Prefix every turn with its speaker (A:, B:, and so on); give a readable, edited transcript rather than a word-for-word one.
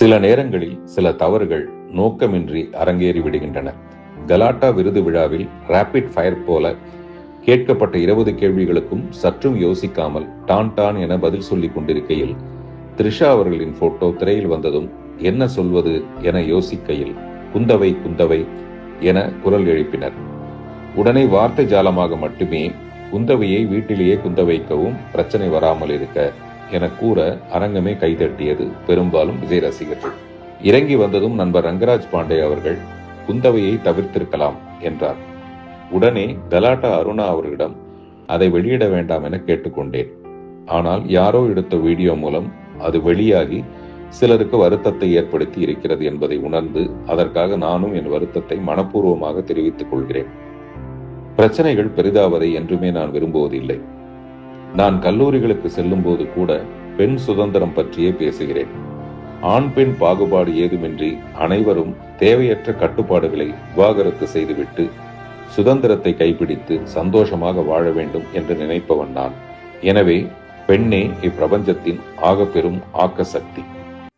A: சில நேரங்களில் சில தவறுகள் நோக்கமின்றி அரங்கேறி விடுகின்றன. கலாட்டா விருது விழாவில் ராபிட் ஃபயர் போல கேட்கப்பட்ட 20 கேள்விகளுக்கும் சற்றும் யோசிக்காமல் டான் டான் என பதில் சொல்லிக் கொண்டிருக்கையில் த்ரிஷா அவர்களின் போட்டோ திரையில் வந்ததும் என்ன சொல்வது என யோசிக்கையில் குந்தவை குந்தவை என குரல் எழுப்பினர். உடனே வார்த்தை ஜாலமாக மட்டுமே குந்தவையை வீட்டிலேயே குந்த வைக்கவும் பிரச்சனை வராமல் இருக்க என கூற அரங்கமே கைதட்டியது. பெரும்பாலும் விஜய் ரசிகர்கள். இறங்கி வந்ததும் நண்பர் ரங்கராஜ் பாண்டே அவர்கள் குந்தவையை தவிர்த்திருக்கலாம் என்றார். உடனே கலாட்டா அருணா அவர்களிடம் அதை வெளியிட வேண்டாம் என கேட்டுக்கொண்டேன். ஆனால் யாரோ எடுத்த வீடியோ மூலம் அது வெளியாகி சிலருக்கு வருத்தத்தை ஏற்படுத்தி இருக்கிறது என்பதை உணர்ந்து அதற்காக நானும் என் வருத்தத்தை மனப்பூர்வமாக தெரிவித்துக் கொள்கிறேன். பிரச்சனைகள் பெரிதாவதை என்றுமே நான் விரும்புவதில்லை. நான் கல்லூரிகளுக்கு செல்லும் போது கூட பெண் சுதந்திரம் பற்றியே பேசுகிறேன். ஆண் பெண் பாகுபாடு ஏதுமின்றி அனைவரும் தேவையற்ற கட்டுப்பாடுகளை விவாகரத்து செய்துவிட்டு சுதந்திரத்தை கைப்பிடித்து சந்தோஷமாக வாழ வேண்டும் என்று நினைப்பவன் நான். எனவே பெண்ணே இப்பிரபஞ்சத்தின் ஆகப்பெரும் ஆக்க சக்தி.